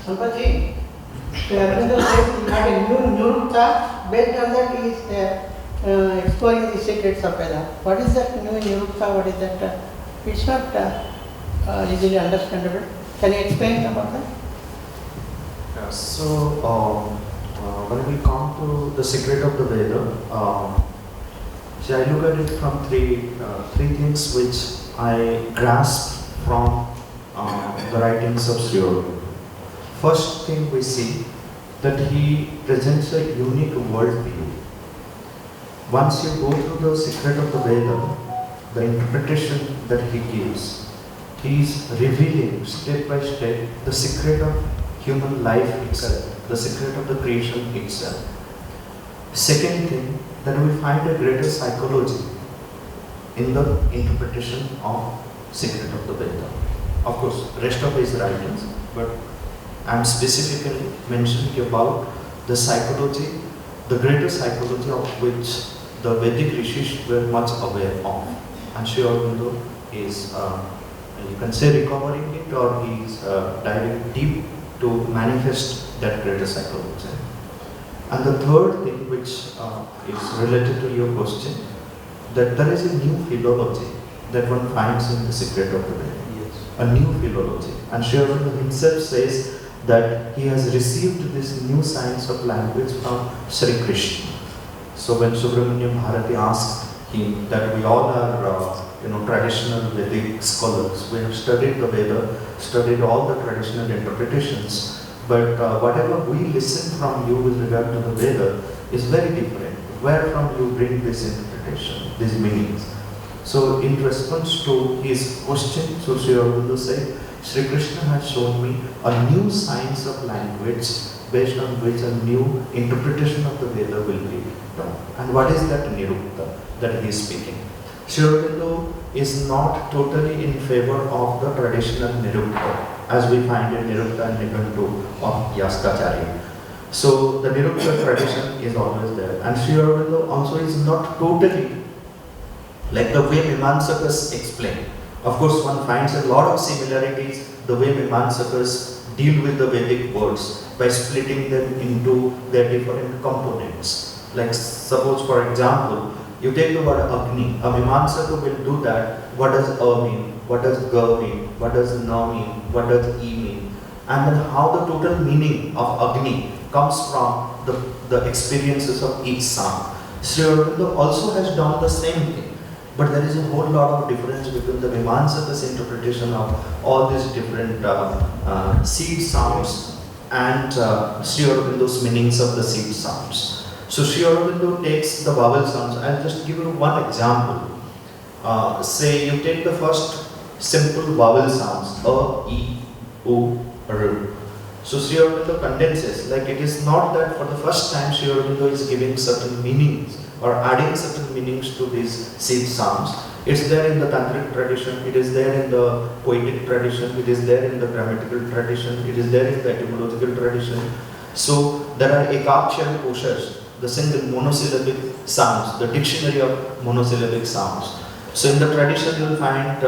Speaker 10: Sampaji, Auroville says he had a new Nirukta, based on that he is exploring the secrets of Vedas. What is that new Nirukta? What is that? It's not easily understandable. Can you explain about that?
Speaker 2: When we come to the secret of the Veda, see, I look at it from three things which I grasp from the writings of Sri Auroville. First thing we see that he presents a unique worldview. Once you go through the secret of the Veda, the interpretation that he gives, he is revealing step by step the secret of human life itself, the secret of the creation itself. Second thing, that we find a greater psychology in the interpretation of secret of the Veda. Of course, rest of his writings, but I am specifically mentioning about the psychology, the greater psychology of which the Vedic Rishis were much aware of. And Sri Aurobindo is, you can say, recovering it, or he is diving deep to manifest that greater psychology. And the third thing, which is related to your question, that there is a new philology that one finds in the secret of the Veda.
Speaker 5: Yes.
Speaker 2: A new philology. And Sri Aurobindo himself says that he has received this new science of language from Sri Krishna. So when Subramaniam Bharati asked him that we all are traditional Vedic scholars, we have studied the Veda, studied all the traditional interpretations, but whatever we listen from you with regard to the Veda is very different. Where from you bring this interpretation, these meanings? So in response to his question, so Sri Aurobindo said, Sri Krishna has shown me a new science of language based on which a new interpretation of the Veda will be done. And what is that Nirukta that he is speaking? Sri Aurobindo is not totally in favor of the traditional Nirukta, as we find in Nirukta and Nikantu of Yaskacharya. So the Nirukta tradition is always there. And Sri Aurobindo also is not totally like the way Mimamsakas explain. Of course, one finds a lot of similarities the way Mimamsakas deal with the Vedic words by splitting them into their different components. Like suppose, for example, you take the word Agni. A Mimamsaka will do that. What does A mean? What does Ga mean? What does Na mean? What does E mean? And then how the total meaning of Agni comes from the experiences of each sound. Sri Aurobindo also has done the same thing. But there is a whole lot of difference between the Mimamsaka's interpretation of all these different seed sounds and Sri Aurobindo's meanings of the seed sounds. So Sri Aurobindo takes the vowel sounds. I'll just give you one example. Say you take the first simple vowel sounds, A, E, U, R. So Sri Aurobindo condenses, like it is not that for the first time Sri Aurobindo is giving certain meanings or adding certain meanings to these seed sounds. It's there in the tantric tradition, it is there in the poetic tradition, it is there in the grammatical tradition, it is there in the etymological tradition. So there are ekakshara koshas, the single monosyllabic sounds, the dictionary of monosyllabic sounds. So in the tradition you will find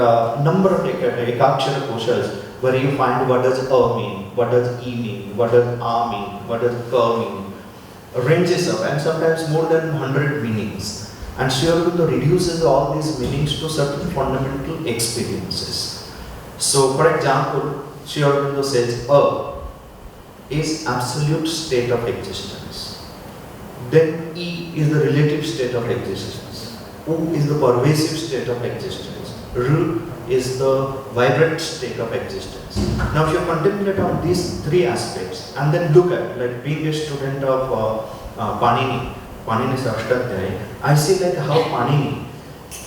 Speaker 2: number of ekakshara koshas where you find what does A mean, what does E mean, what does A mean, what does Ka mean. Ranges of, and sometimes more than 100 meanings. And Sri Aurobindo reduces all these meanings to certain fundamental experiences. So for example, Sri Aurobindo says A is absolute state of existence. Then E is the relative state of existence. U is the pervasive state of existence. R is the vibrant state of existence. Now if you contemplate on these three aspects and then look at, like being a student of Panini's Ashtadhyaya, I see like how Panini,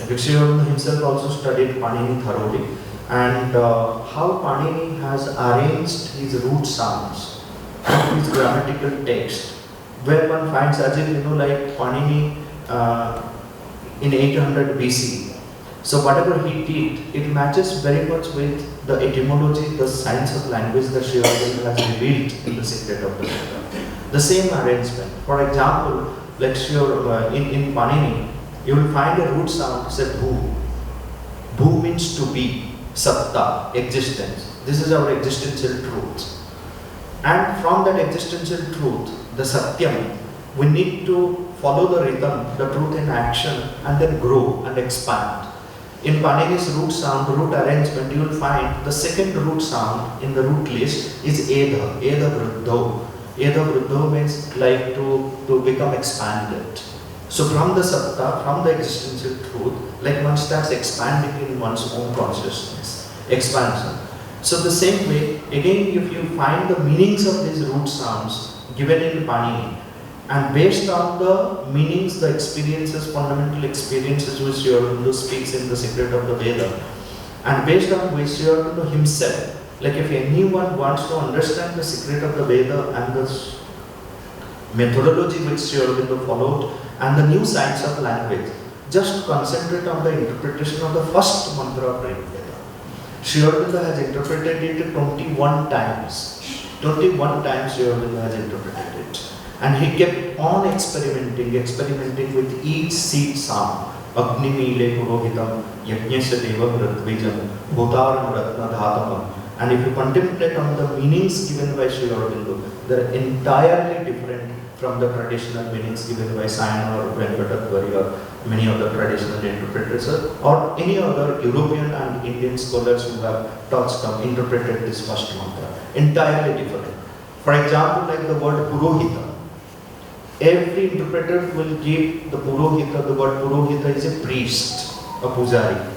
Speaker 2: Rishi himself also studied Panini thoroughly, and how Panini has arranged his root sounds and his grammatical text, where one finds as if like Panini in 800 BC. So whatever he did, it matches very much with the etymology, the science of language that Sri Aurobindo has revealed in the Secret of the Veda. The same arrangement. For example, like in Panini, you will find a root sound said bhu. Bhu means to be, satta, existence. This is our existential truth. And from that existential truth, the satyam, we need to follow the rhythm, the truth in action, and then grow and expand. In Panini's root sound, root arrangement, you will find the second root sound in the root list is edha, edha vruddho. Edha vruddho means like to become expanded. So from the satta, from the existential truth, like one starts expanding in one's own consciousness, expansion. So the same way, again, if you find the meanings of these root sounds given in Panini, and based on the meanings, the experiences, fundamental experiences which Sri Aurobindo speaks in the Secret of the Veda, and based on which Sri Aurobindo himself, like if anyone wants to understand the Secret of the Veda and the methodology which Sri Aurobindo followed and the new science of language, just concentrate on the interpretation of the first mantra of Rig Veda. Sri Aurobindo has interpreted it 21 times. 21 times Sri Aurobindo has interpreted it. And he kept on experimenting with each seed sound. Agni Mile Purohitam, Yajnasya Deva Vratvijam, Bhutaram Ratna Dhatamam. And if you contemplate on the meanings given by Sri Aurobindo, they are entirely different from the traditional meanings given by Sayana or Venkatadvari or many of the traditional interpreters or any other European and Indian scholars who have interpreted this first mantra. Entirely different. For example, like the word Purohita. Every interpreter will give the Purohita, the word Purohita is a priest, a pujari,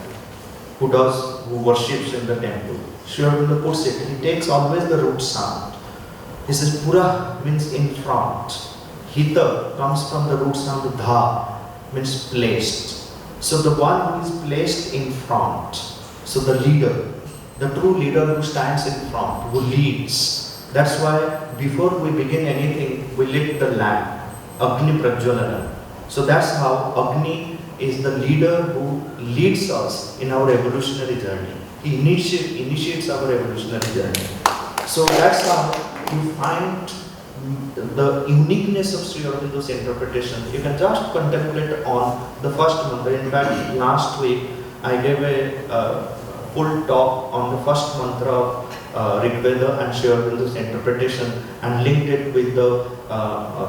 Speaker 2: who worships in the temple. Sri Aurobindo puts it, he takes always the root sound. He says Pura means in front. Hita comes from the root sound Dha, means placed. So the one who is placed in front, so the leader, the true leader who stands in front, who leads. That's why before we begin anything, we lit the lamp. Agni Prajwalana. So that's how Agni is the leader who leads us in our evolutionary journey. He initiates our evolutionary journey. So that's how you find the uniqueness of Sri Aurobindo's interpretation. You can just contemplate on the first mantra. In fact, last week I gave a full talk on the first mantra of Rig Veda and Sri Aurobindo's interpretation and linked it with the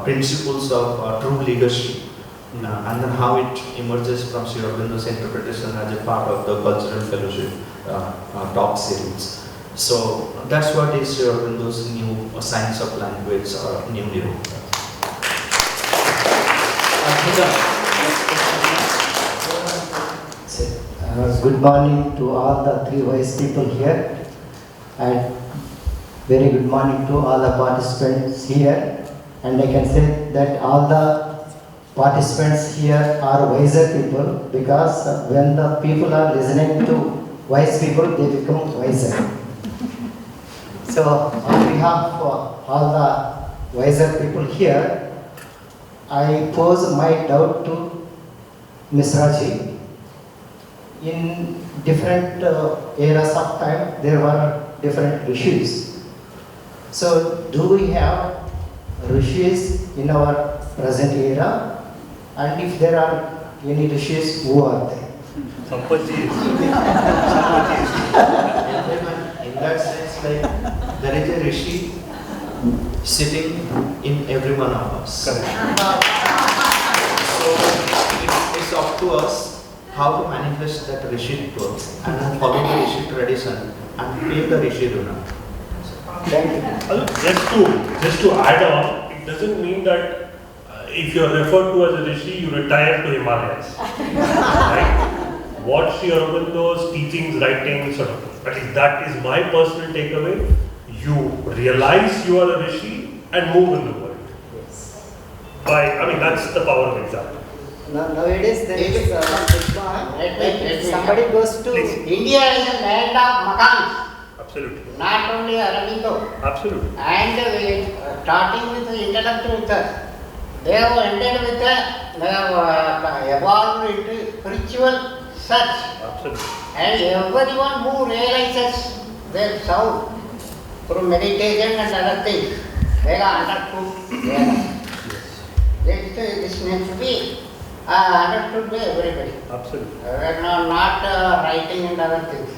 Speaker 2: principles of true leadership and then how it emerges from Sri Aurobindo's interpretation as a part of the cultural fellowship talk series. So that's what is Sri Aurobindo's new science of language or new Nirupa.
Speaker 11: Good morning to all the three wise people here, and very good morning to all the participants here. And I can say that all the participants here are wiser people, because when the people are listening to wise people, they become wiser. So on behalf of all the wiser people here, I pose my doubt to Ms. Raji. In different eras of time, there were different rishis. So do we have rishis in our present era? And if there are any rishis, who are they?
Speaker 3: Sampaji.
Speaker 2: In that sense, like there is a rishi sitting in every one of us.
Speaker 3: Correct.
Speaker 2: So it's up to us how to manifest that rishi and then follow the rishi tradition and pay the rishi runa.
Speaker 3: Just to add on, it doesn't mean that if you are referred to as a rishi, you retire to Himalayas. Right? What Sri Aurobindo's teachings, writings, at least that is my personal takeaway. You realize you are a rishi and move in the world.
Speaker 11: Yes.
Speaker 3: That's the power of example.
Speaker 11: Nowadays there is somebody goes to
Speaker 10: India is a land of makans.
Speaker 3: Absolutely.
Speaker 10: Not only Aurobindo.
Speaker 3: Absolutely.
Speaker 10: And starting with the intellectual research, they have ended with they have evolved into spiritual search.
Speaker 3: Absolutely.
Speaker 10: And everyone who realizes their soul through meditation and other things, they are understood Vedas. This means to be understood by everybody.
Speaker 3: Absolutely.
Speaker 10: We are not writing and other things.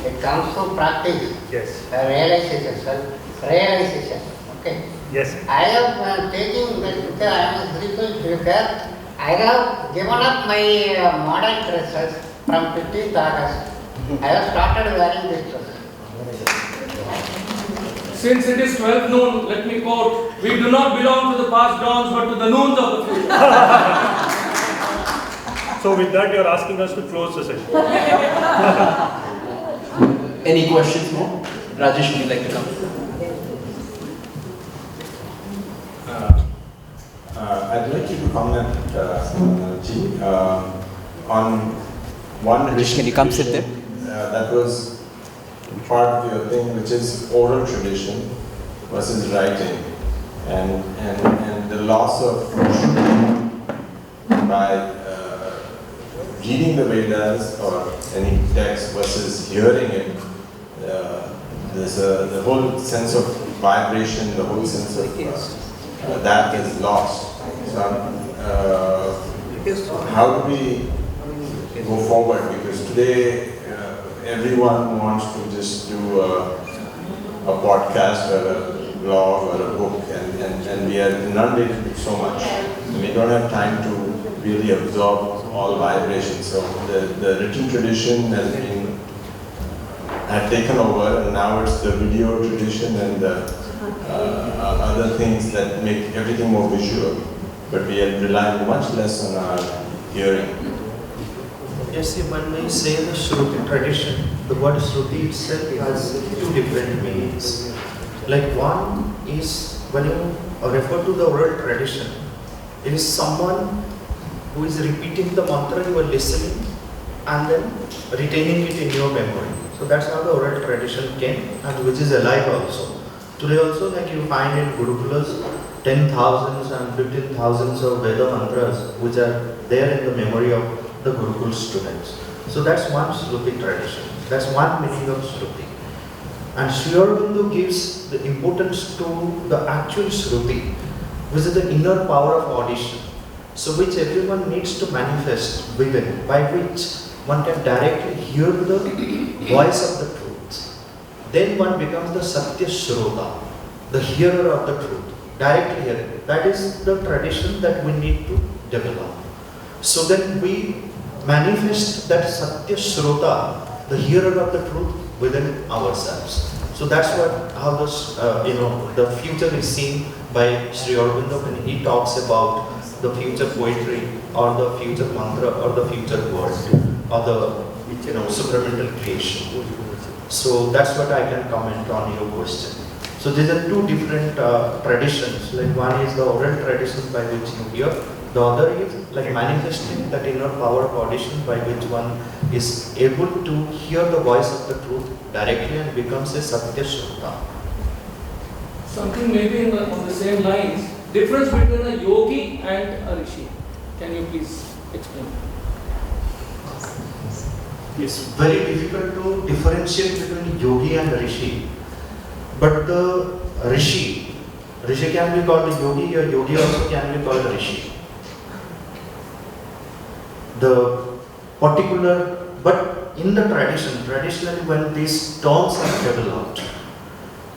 Speaker 10: It comes to practice.
Speaker 3: Yes.
Speaker 10: Realization. Okay.
Speaker 3: Yes.
Speaker 10: I am taking that because I am a spiritual speaker. I have given up my modern dresses from 15th August. I have started wearing this dress.
Speaker 8: Since it is 12 noon, let me quote, we do not belong to the past dawns but to the noons of the future.
Speaker 3: So with that, you are asking us to close the session.
Speaker 9: Any questions more? Rajesh, would you like to come?
Speaker 12: I'd like you to comment, on one.
Speaker 9: Rishi, can you come sit there?
Speaker 12: That was part of your thing, which is oral tradition versus writing, and the loss of by reading the Vedas or any text versus hearing it. There's the whole sense of vibration, the whole sense of that is lost. So, how do we go forward? Because today everyone wants to just do a podcast or a blog or a book, and we are inundated with so much. We don't have time to really absorb all vibrations. So the written tradition had taken over, and now it's the video tradition and the other things that make everything more visual. But we are relying much less on our hearing.
Speaker 2: Yes, when we say the Shruti tradition, the word Shruti itself has two different meanings. Like one is when you refer to the oral tradition, it is someone who is repeating the mantra you are listening and then retaining it in your memory. So that's how the oral tradition came, and which is alive also. Today also, like you find in Gurukulas, 10,000s and 15,000s of Veda mantras which are there in the memory of the Gurukul students. So that's one Shruti tradition. That's one meaning of Shruti. And Sri Aurobindo gives the importance to the actual Shruti, which is the inner power of audition. So which everyone needs to manifest within, by which one can directly hear the voice of the truth. Then one becomes the Satya Shrota, the hearer of the truth, directly hearing. That is the tradition that we need to develop. So then we manifest that Satya Shrota, the hearer of the truth, within ourselves. So that's how the future is seen by Sri Aurobindo when he talks about the future poetry or the future mantra or the future word or the supramental creation. So that's what I can comment on your question. So these are two different traditions. Like one is the oral tradition by which you hear. The other is like manifesting that inner power of audition by which one is able to hear the voice of the truth directly and becomes a Satya Shrota.
Speaker 8: Something maybe on the same lines. Difference between a yogi and a rishi. Can you please explain?
Speaker 2: It's very difficult to differentiate between yogi and rishi. But the rishi can be called a yogi, or yogi also can be called a rishi. The particular, but in the traditionally when these terms are developed,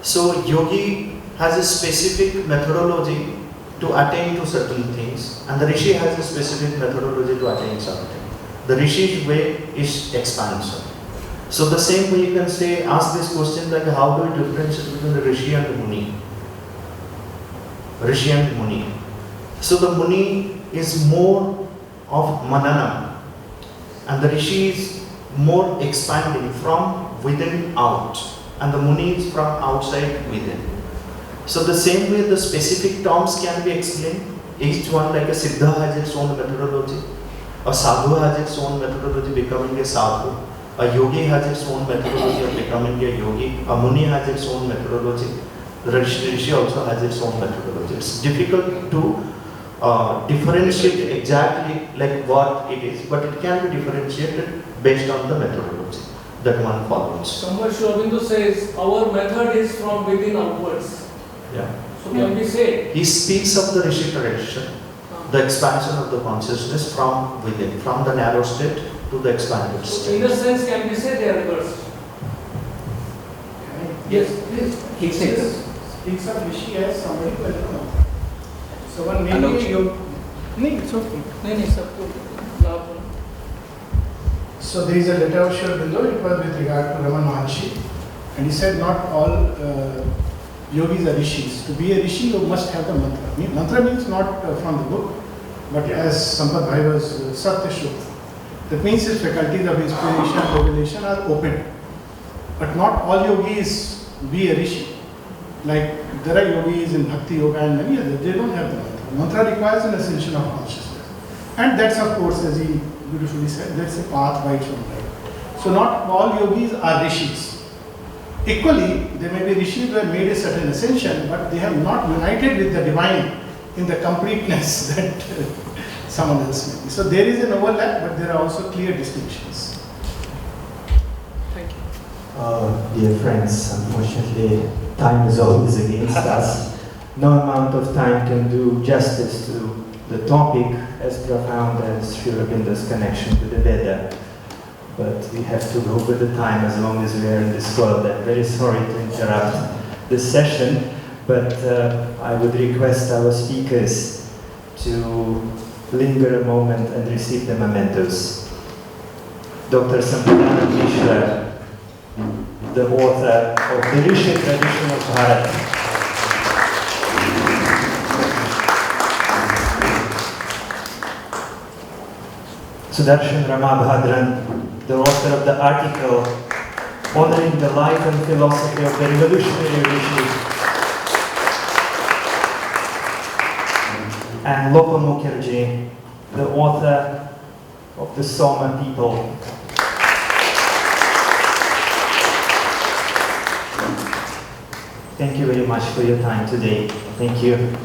Speaker 2: so yogi has a specific methodology to attain to certain things, and the rishi has a specific methodology to attain something. The rishi's way is expansion. So the same way you can ask this question like how do you differentiate between the rishi and the muni? Rishi and muni. So the muni is more of manana, and the rishi is more expanding from within out, and the muni is from outside within. So the same way the specific terms can be explained, each one like a siddha has its own methodology, a sadhu has its own methodology becoming a sadhu, a yogi has its own methodology of becoming a yogi, a muni has its own methodology, the rishi also has its own methodology. It's difficult to differentiate exactly like what it is, but it can be differentiated based on the methodology that one follows.
Speaker 8: Somewhere Sri Aurobindo says, our method is from within outwards.
Speaker 2: Yeah.
Speaker 8: So can we say?
Speaker 2: He speaks of the Rishi tradition, the expansion of the consciousness from within, from the narrow state to the expanded
Speaker 8: So
Speaker 2: state.
Speaker 8: in a sense, can we say they are reversed? Yes, please.
Speaker 9: He says.
Speaker 7: Speaks of Rishi as somebody who has no. So one
Speaker 9: Hello.
Speaker 7: maybe you.
Speaker 8: No, it's okay. No, no, sir.
Speaker 7: So there is a letter of Sri Aurobindo, it was with regard to Raman Maharshi, and he said not all yogis are rishis. To be a rishi, you must have the mantra. Mantra means not from the book, but as Sampath Bhai was Satya Shukta. That means his faculties of inspiration and revelation are open. But not all yogis be a rishi. Like there are yogis in Bhakti Yoga and many others, they don't have the mantra. Mantra requires an ascension of consciousness. And that's of course, as he beautifully said, that's a path right from right. So not all yogis are rishis. Equally, there may be rishis who have made a certain ascension, but they have not united with the divine in the completeness that someone else may be. So there is an overlap, but there are also clear distinctions.
Speaker 8: Thank you.
Speaker 1: Dear friends, unfortunately, time is always against us. No amount of time can do justice to the topic as profound as Sri Aurobindo's connection to the Veda. But we have to go with the time as long as we are in this world. I'm very sorry to interrupt this session, but I would request our speakers to linger a moment and receive the mementos. Dr. Sampadana Mishra, the author of the Rishi tradition of Bharat. Sudarshan Ramabhadran, the author of the article honoring the life and philosophy of the revolutionary Rishi, and Lopa Mukherjee, the author of the Soma people. Thank you very much for your time today. Thank you.